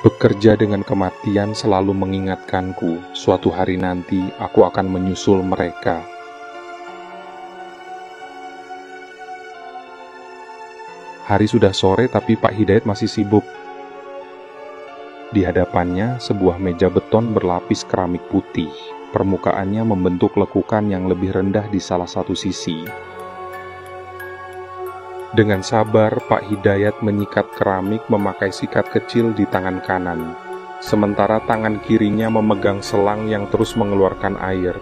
Bekerja dengan kematian selalu mengingatkanku, suatu hari nanti aku akan menyusul mereka. Hari sudah sore tapi Pak Hidayat masih sibuk. Di hadapannya sebuah meja beton berlapis keramik putih. Permukaannya membentuk lekukan yang lebih rendah di salah satu sisi. Dengan sabar, Pak Hidayat menyikat keramik memakai sikat kecil di tangan kanan, sementara tangan kirinya memegang selang yang terus mengeluarkan air.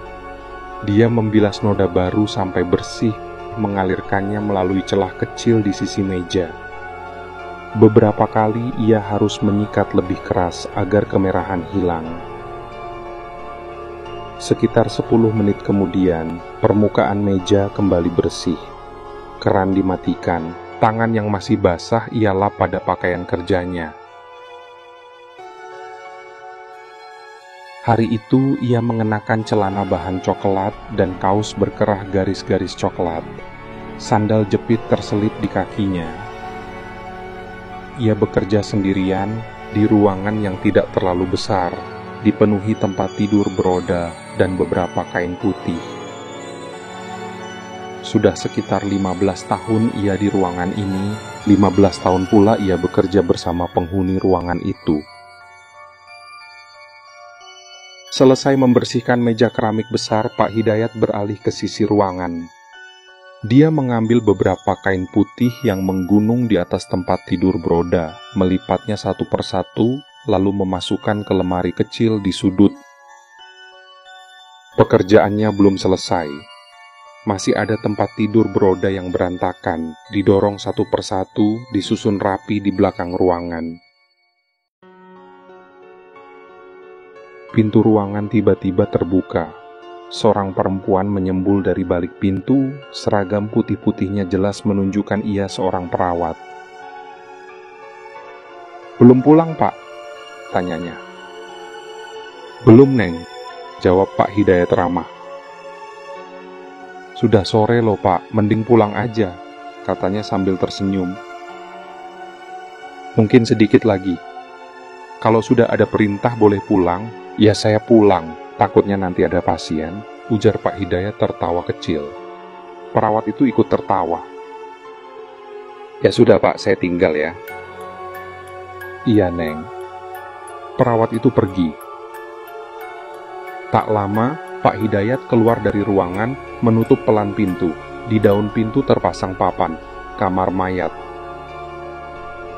Dia membilas noda baru sampai bersih, mengalirkannya melalui celah kecil di sisi meja. Beberapa kali ia harus menyikat lebih keras agar kemerahan hilang. Sekitar 10 menit kemudian, permukaan meja kembali bersih. Keran dimatikan, tangan yang masih basah ia lap pada pakaian kerjanya. Hari itu ia mengenakan celana bahan coklat dan kaos berkerah garis-garis coklat. Sandal jepit terselip di kakinya. Ia bekerja sendirian di ruangan yang tidak terlalu besar, dipenuhi tempat tidur beroda dan beberapa kain putih. Sudah sekitar 15 tahun ia di ruangan ini, 15 tahun pula ia bekerja bersama penghuni ruangan itu. Selesai membersihkan meja keramik besar, Pak Hidayat beralih ke sisi ruangan. Dia mengambil beberapa kain putih yang menggunung di atas tempat tidur beroda, melipatnya satu persatu, lalu memasukkan ke lemari kecil di sudut. Pekerjaannya belum selesai. Masih ada tempat tidur beroda yang berantakan, didorong satu persatu, disusun rapi di belakang ruangan. Pintu ruangan tiba-tiba terbuka. Seorang perempuan menyembul dari balik pintu, seragam putih-putihnya jelas menunjukkan ia seorang perawat. "Belum pulang, Pak?" tanyanya. "Belum, Neng," jawab Pak Hidayat ramah. "Sudah sore loh, Pak, mending pulang aja," katanya sambil tersenyum. "Mungkin sedikit lagi. Kalau sudah ada perintah boleh pulang, ya saya pulang. Takutnya nanti ada pasien," ujar Pak Hidayat tertawa kecil. Perawat itu ikut tertawa. "Ya sudah, Pak, saya tinggal ya." "Iya, Neng." Perawat itu pergi. Tak lama, Pak Hidayat keluar dari ruangan, menutup pelan pintu. Di daun pintu terpasang papan, kamar mayat.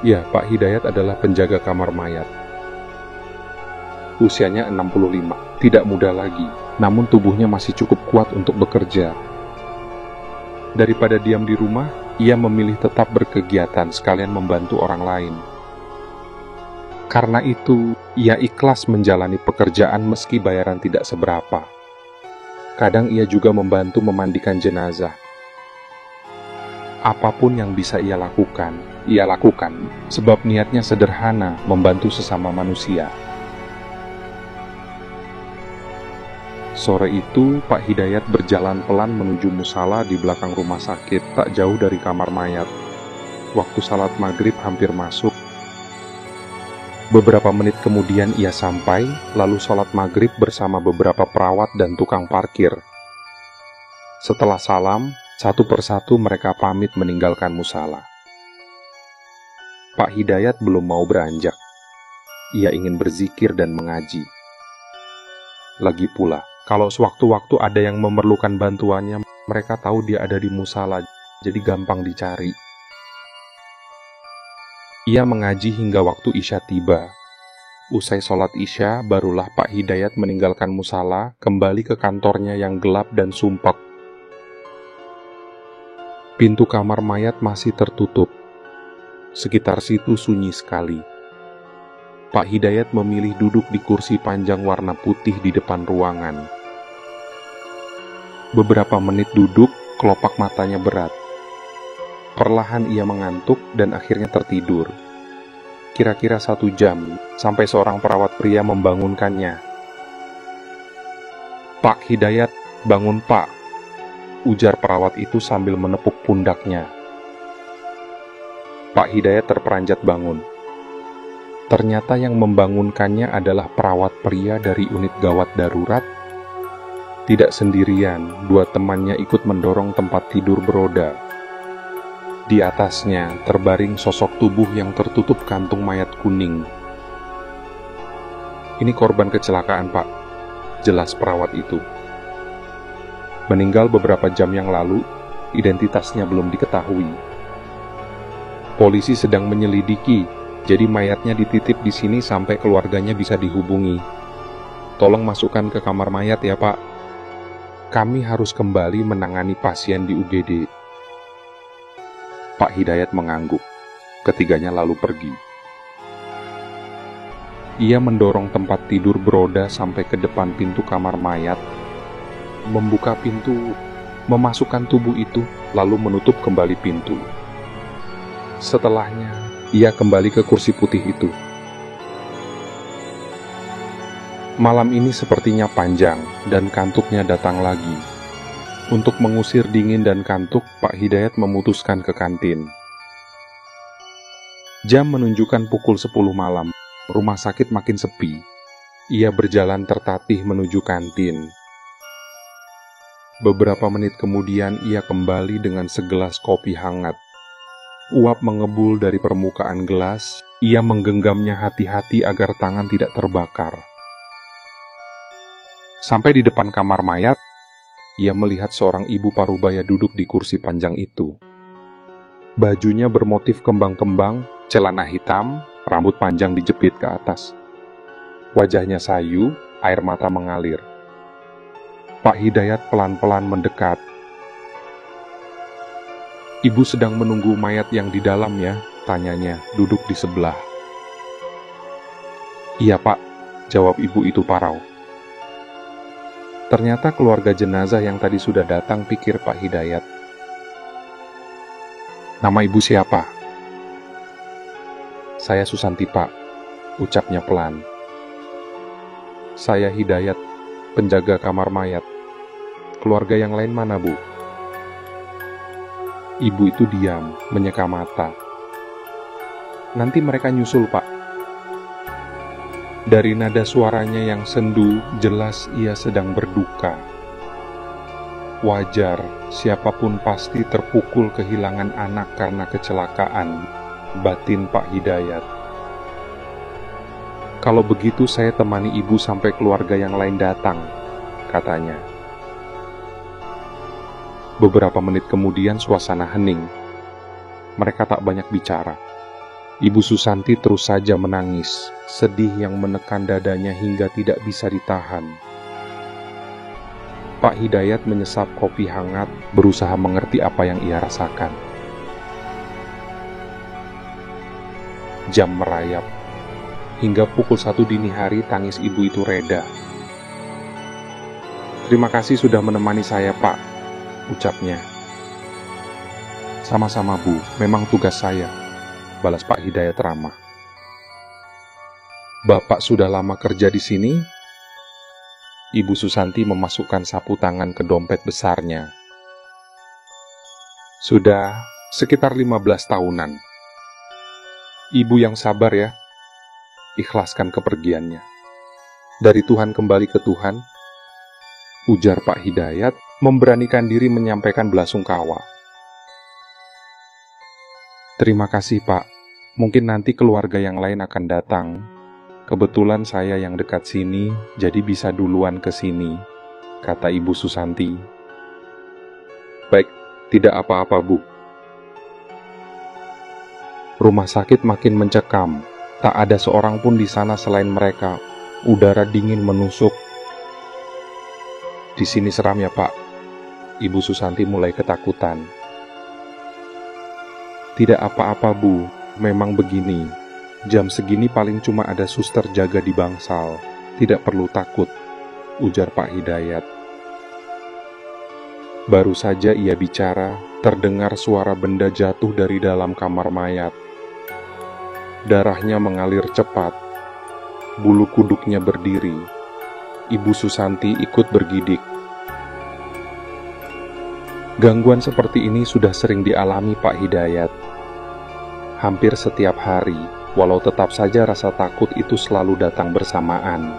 Ya, Pak Hidayat adalah penjaga kamar mayat. Usianya 65, tidak muda lagi, namun tubuhnya masih cukup kuat untuk bekerja. Daripada diam di rumah, ia memilih tetap berkegiatan sekalian membantu orang lain. Karena itu, ia ikhlas menjalani pekerjaan meski bayaran tidak seberapa. Kadang ia juga membantu memandikan jenazah. Apapun yang bisa ia lakukan sebab niatnya sederhana, membantu sesama manusia. Sore itu, Pak Hidayat berjalan pelan menuju musala di belakang rumah sakit, tak jauh dari kamar mayat. Waktu salat maghrib hampir masuk. Beberapa menit kemudian ia sampai, lalu sholat maghrib bersama beberapa perawat dan tukang parkir. Setelah salam, satu persatu mereka pamit meninggalkan musala. Pak Hidayat belum mau beranjak. Ia ingin berzikir dan mengaji. Lagi pula, kalau sewaktu-waktu ada yang memerlukan bantuannya, mereka tahu dia ada di musala, jadi gampang dicari. Ia mengaji hingga waktu Isya tiba. Usai sholat Isya, barulah Pak Hidayat meninggalkan musala, kembali ke kantornya yang gelap dan sumpek. Pintu kamar mayat masih tertutup. Sekitar situ sunyi sekali. Pak Hidayat memilih duduk di kursi panjang warna putih di depan ruangan. Beberapa menit duduk, kelopak matanya berat. Perlahan ia mengantuk dan akhirnya tertidur. Kira-kira 1 jam, sampai seorang perawat pria membangunkannya. "Pak Hidayat, bangun Pak," ujar perawat itu sambil menepuk pundaknya. Pak Hidayat terperanjat bangun. Ternyata yang membangunkannya adalah perawat pria dari unit gawat darurat. Tidak sendirian, dua temannya ikut mendorong tempat tidur beroda. Di atasnya terbaring sosok tubuh yang tertutup kantung mayat kuning. Ini korban kecelakaan, Pak. Jelas perawat itu. Meninggal beberapa jam yang lalu, identitasnya belum diketahui. Polisi sedang menyelidiki, jadi mayatnya dititip di sini sampai keluarganya bisa dihubungi. Tolong masukkan ke kamar mayat ya, Pak. Kami harus kembali menangani pasien di UGD. Pak Hidayat mengangguk. Ketiganya lalu pergi. Ia mendorong tempat tidur beroda sampai ke depan pintu kamar mayat, membuka pintu, memasukkan tubuh itu, lalu menutup kembali pintu. Setelahnya, ia kembali ke kursi putih itu. Malam ini sepertinya panjang, dan kantuknya datang lagi. Untuk mengusir dingin dan kantuk, Pak Hidayat memutuskan ke kantin. Jam menunjukkan pukul 10 malam. Rumah sakit makin sepi. Ia berjalan tertatih menuju kantin. Beberapa menit kemudian ia kembali dengan segelas kopi hangat. Uap mengebul dari permukaan gelas. Ia menggenggamnya hati-hati agar tangan tidak terbakar. Sampai di depan kamar mayat, ia melihat seorang ibu parubaya duduk di kursi panjang itu. Bajunya bermotif kembang-kembang, celana hitam, rambut panjang dijepit ke atas. Wajahnya sayu, air mata mengalir. Pak Hidayat pelan-pelan mendekat. "Ibu sedang menunggu mayat yang di dalam ya?" tanyanya, duduk di sebelah. "Iya, Pak," jawab ibu itu parau. Ternyata keluarga jenazah yang tadi sudah datang, pikir Pak Hidayat. "Nama ibu siapa?" "Saya Susanti, Pak," ucapnya pelan. "Saya Hidayat, penjaga kamar mayat. Keluarga yang lain mana, Bu?" Ibu itu diam, menyeka mata. "Nanti mereka nyusul, Pak." Dari nada suaranya yang sendu, jelas ia sedang berduka. Wajar, siapapun pasti terpukul kehilangan anak karena kecelakaan, batin Pak Hidayat. "Kalau begitu saya temani ibu sampai keluarga yang lain datang," katanya. Beberapa menit kemudian suasana hening. Mereka tak banyak bicara. Ibu Susanti terus saja menangis, sedih yang menekan dadanya hingga tidak bisa ditahan. Pak Hidayat menyesap kopi hangat, berusaha mengerti apa yang ia rasakan. Jam merayap. Hingga pukul 1 dini hari tangis ibu itu reda. "Terima kasih sudah menemani saya, Pak," ucapnya. "Sama-sama, Bu, memang tugas saya," balas Pak Hidayat ramah. "Bapak sudah lama kerja di sini?" Ibu Susanti memasukkan sapu tangan ke dompet besarnya. "Sudah sekitar 15 tahunan. Ibu yang sabar ya, ikhlaskan kepergiannya. Dari Tuhan kembali ke Tuhan," ujar Pak Hidayat, memberanikan diri menyampaikan belasungkawa. "Terima kasih, Pak. Mungkin nanti keluarga yang lain akan datang. Kebetulan saya yang dekat sini, jadi bisa duluan ke sini," kata Ibu Susanti. "Baik, tidak apa-apa, Bu." Rumah sakit makin mencekam. Tak ada seorang pun di sana selain mereka. Udara dingin menusuk. "Di sini seram ya, Pak." Ibu Susanti mulai ketakutan. "Tidak apa-apa, Bu. Memang begini. Jam segini paling cuma ada suster jaga di bangsal. Tidak perlu takut," ujar Pak Hidayat. Baru saja ia bicara, terdengar suara benda jatuh dari dalam kamar mayat. Darahnya mengalir cepat. Bulu kuduknya berdiri. Ibu Susanti ikut bergidik. Gangguan seperti ini sudah sering dialami Pak Hidayat. Hampir setiap hari, walau tetap saja rasa takut itu selalu datang bersamaan.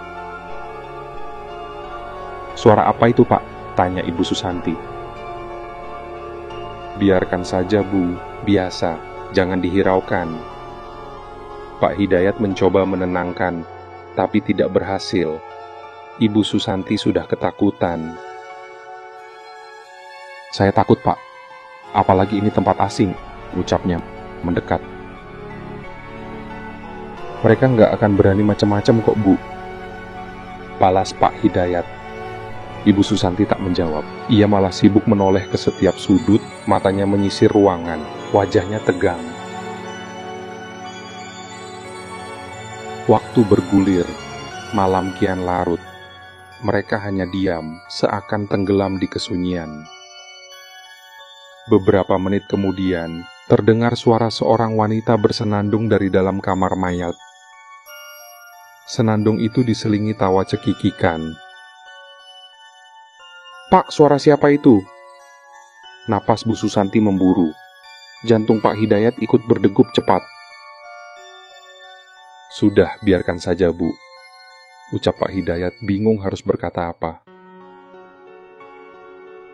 "Suara apa itu, Pak?" tanya Ibu Susanti. "Biarkan saja, Bu, biasa, jangan dihiraukan." Pak Hidayat mencoba menenangkan, tapi tidak berhasil. Ibu Susanti sudah ketakutan. "Saya takut, Pak. Apalagi ini tempat asing," ucapnya mendekat. "Mereka nggak akan berani macam-macam kok, Bu," balas Pak Hidayat. Ibu Susanti tak menjawab. Ia malah sibuk menoleh ke setiap sudut, matanya menyisir ruangan, wajahnya tegang. Waktu bergulir, malam kian larut. Mereka hanya diam, seakan tenggelam di kesunyian. Beberapa menit kemudian, terdengar suara seorang wanita bersenandung dari dalam kamar mayat. Senandung itu diselingi tawa cekikikan. "Pak, suara siapa itu?" Napas Bu Susanti memburu. Jantung Pak Hidayat ikut berdegup cepat. "Sudah, biarkan saja, Bu," ucap Pak Hidayat, bingung harus berkata apa.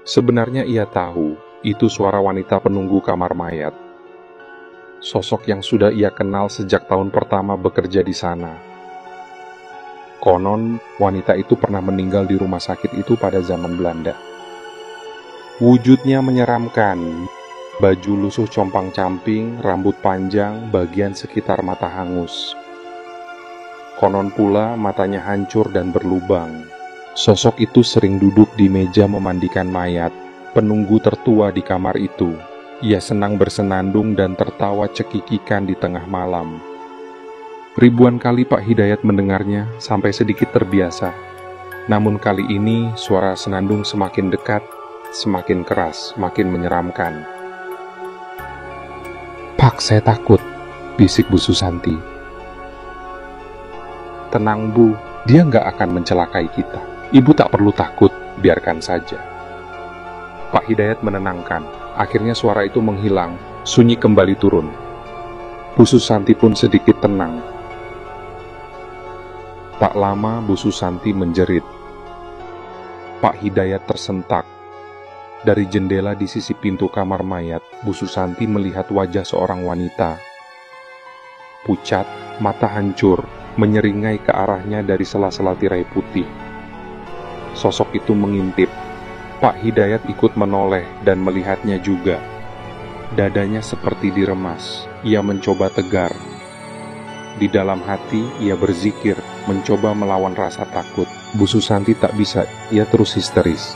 Sebenarnya ia tahu, itu suara wanita penunggu kamar mayat. Sosok yang sudah ia kenal sejak tahun pertama bekerja di sana. Konon, wanita itu pernah meninggal di rumah sakit itu pada zaman Belanda. Wujudnya menyeramkan, baju lusuh compang-camping, rambut panjang, bagian sekitar mata hangus. Konon pula matanya hancur dan berlubang. Sosok itu sering duduk di meja memandikan mayat, penunggu tertua di kamar itu. Ia senang bersenandung dan tertawa cekikikan di tengah malam. Ribuan kali Pak Hidayat mendengarnya sampai sedikit terbiasa. Namun kali ini suara senandung semakin dekat, semakin keras, makin menyeramkan. "Pak, saya takut," bisik Bu Susanti. "Tenang, Bu, dia nggak akan mencelakai kita. Ibu tak perlu takut, biarkan saja." Pak Hidayat menenangkan. Akhirnya suara itu menghilang, sunyi kembali turun. Bu Susanti pun sedikit tenang. Tak lama Bu Susanti menjerit. Pak Hidayat tersentak. Dari jendela di sisi pintu kamar mayat, Bu Susanti melihat wajah seorang wanita. Pucat, mata hancur, menyeringai ke arahnya dari sela-sela tirai putih. Sosok itu mengintip. Pak Hidayat ikut menoleh dan melihatnya juga. Dadanya seperti diremas. Ia mencoba tegar. Di dalam hati, ia berzikir, mencoba melawan rasa takut. Bu Susanti tak bisa, ia terus histeris.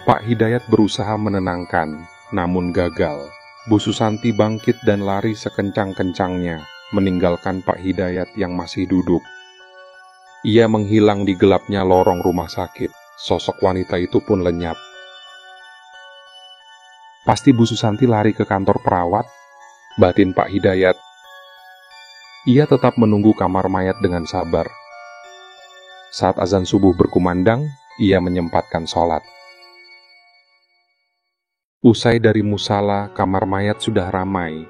Pak Hidayat berusaha menenangkan, namun gagal. Bu Susanti bangkit dan lari sekencang-kencangnya, meninggalkan Pak Hidayat yang masih duduk. Ia menghilang di gelapnya lorong rumah sakit. Sosok wanita itu pun lenyap. Pasti Bu Susanti lari ke kantor perawat, batin Pak Hidayat. Ia tetap menunggu kamar mayat dengan sabar. Saat azan subuh berkumandang, ia menyempatkan sholat. Usai dari musala, kamar mayat sudah ramai.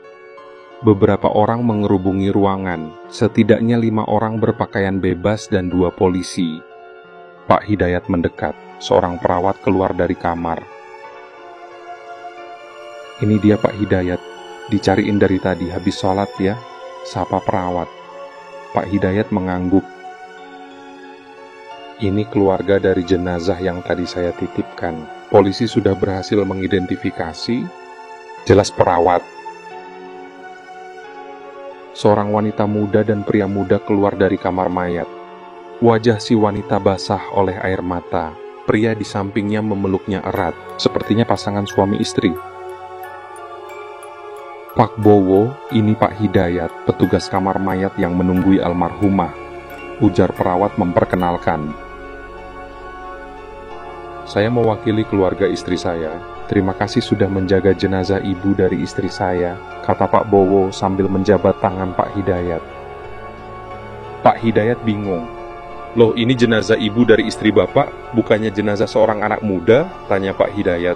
Beberapa orang mengerubungi ruangan, setidaknya 5 orang berpakaian bebas dan 2 polisi. Pak Hidayat mendekat, seorang perawat keluar dari kamar. "Ini dia Pak Hidayat, dicariin dari tadi, habis sholat ya," sapa perawat. Pak Hidayat mengangguk. "Ini keluarga dari jenazah yang tadi saya titipkan. Polisi sudah berhasil mengidentifikasi." Jelas perawat. Seorang wanita muda dan pria muda keluar dari kamar mayat. Wajah si wanita basah oleh air mata. Pria di sampingnya memeluknya erat, sepertinya pasangan suami istri. "Pak Bowo, ini Pak Hidayat, petugas kamar mayat yang menunggui almarhumah," ujar perawat memperkenalkan. "Saya mewakili keluarga istri saya. Terima kasih sudah menjaga jenazah ibu dari istri saya," kata Pak Bowo sambil menjabat tangan Pak Hidayat. Pak Hidayat bingung. "Loh, ini jenazah ibu dari istri bapak, bukannya jenazah seorang anak muda?" tanya Pak Hidayat.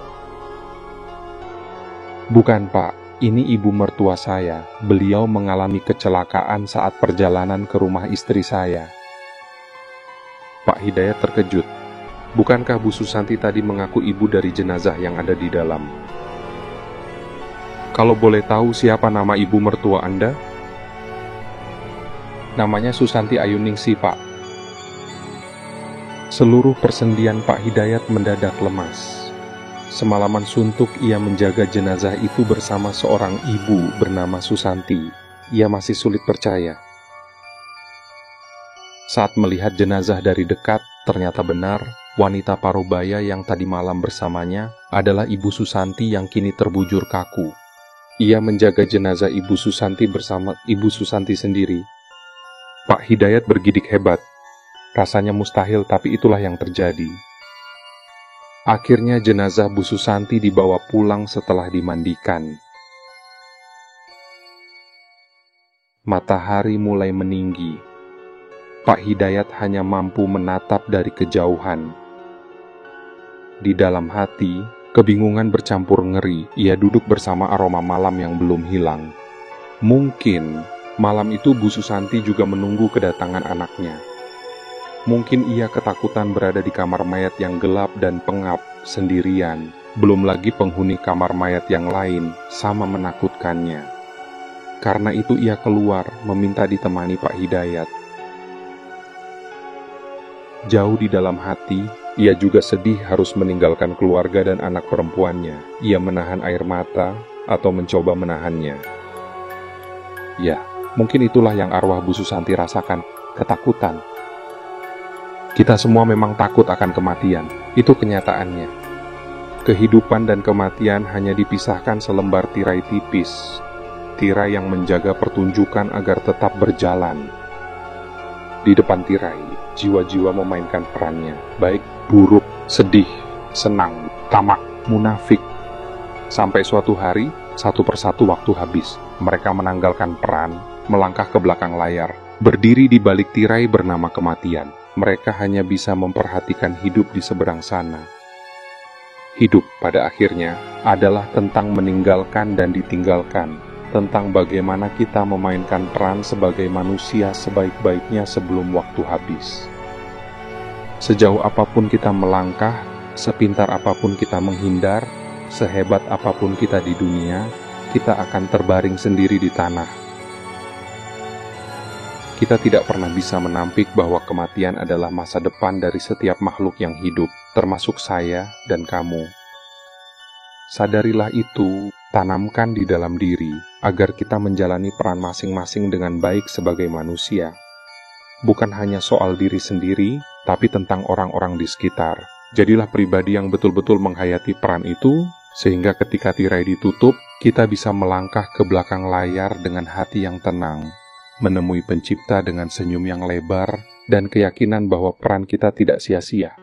"Bukan Pak, Ini ibu mertua saya. Beliau mengalami kecelakaan saat perjalanan ke rumah istri saya. Pak Hidayat terkejut. Bukankah Bu Susanti tadi mengaku ibu dari jenazah yang ada di dalam? Kalau boleh tahu siapa nama ibu mertua Anda? Namanya Susanti Ayuningsi, Pak. Seluruh persendian Pak Hidayat mendadak lemas. Semalaman suntuk ia menjaga jenazah itu bersama seorang ibu bernama Susanti. Ia masih sulit percaya. Saat melihat jenazah dari dekat, ternyata benar wanita parubaya yang tadi malam bersamanya adalah Ibu Susanti yang kini terbujur kaku. Ia menjaga jenazah Ibu Susanti bersama Ibu Susanti sendiri. Pak Hidayat bergidik hebat. Rasanya mustahil, tapi itulah yang terjadi. Akhirnya jenazah Bu Susanti dibawa pulang setelah dimandikan. Matahari mulai meninggi. Pak Hidayat hanya mampu menatap dari kejauhan. Di dalam hati, kebingungan bercampur ngeri. Ia duduk bersama aroma malam yang belum hilang. Mungkin malam itu Bu Susanti juga menunggu kedatangan anaknya. Mungkin ia ketakutan berada di kamar mayat yang gelap dan pengap sendirian. Belum lagi penghuni kamar mayat yang lain sama menakutkannya. Karena itu ia keluar meminta ditemani Pak Hidayat. Jauh di dalam hati, ia juga sedih harus meninggalkan keluarga dan anak perempuannya. Ia menahan air mata atau mencoba menahannya. Ya, mungkin itulah yang arwah Bu Susanti rasakan, ketakutan. Kita semua memang takut akan kematian, itu kenyataannya. Kehidupan dan kematian hanya dipisahkan selembar tirai tipis, tirai yang menjaga pertunjukan agar tetap berjalan. Di depan tirai, jiwa-jiwa memainkan perannya, baik buruk, sedih, senang, tamak, munafik. Sampai suatu hari, satu persatu waktu habis, mereka menanggalkan peran, melangkah ke belakang layar, berdiri di balik tirai bernama kematian. Mereka hanya bisa memperhatikan hidup di seberang sana. Hidup pada akhirnya adalah tentang meninggalkan dan ditinggalkan, tentang bagaimana kita memainkan peran sebagai manusia sebaik-baiknya sebelum waktu habis. Sejauh apapun kita melangkah, sepintar apapun kita menghindar, sehebat apapun kita di dunia, kita akan terbaring sendiri di tanah. Kita tidak pernah bisa menampik bahwa kematian adalah masa depan dari setiap makhluk yang hidup, termasuk saya dan kamu. Sadarilah itu, tanamkan di dalam diri, agar kita menjalani peran masing-masing dengan baik sebagai manusia. Bukan hanya soal diri sendiri, tapi tentang orang-orang di sekitar. Jadilah pribadi yang betul-betul menghayati peran itu, sehingga ketika tirai ditutup, kita bisa melangkah ke belakang layar dengan hati yang tenang, menemui pencipta dengan senyum yang lebar, dan keyakinan bahwa peran kita tidak sia-sia.